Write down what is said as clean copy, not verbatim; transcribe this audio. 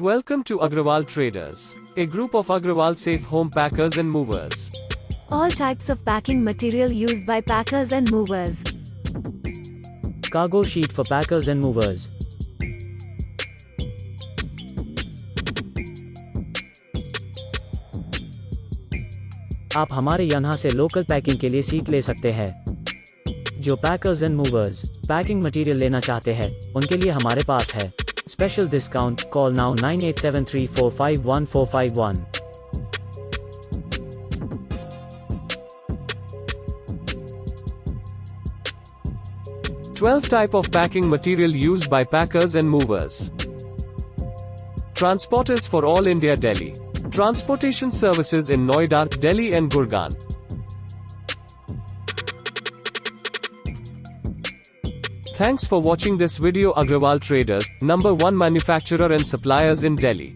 Welcome to Agarwal Traders, a group of Agarwal safe home packers and movers. All types of packing material used by packers and movers. Cargo sheet for packers and movers. आप हमारे यहाँ से local packing के लिए seat ले सकते हैं। जो packers and movers packing material लेना चाहते हैं, उनके लिए हमारे पास है special discount. Call now 9873451451। 12 type of packing material used by packers and movers. Transporters for all India, Delhi. Transportation services in Noida, Delhi and Gurgaon. Thanks for watching this video. Agarwal Traders, #1 manufacturer and suppliers in Delhi.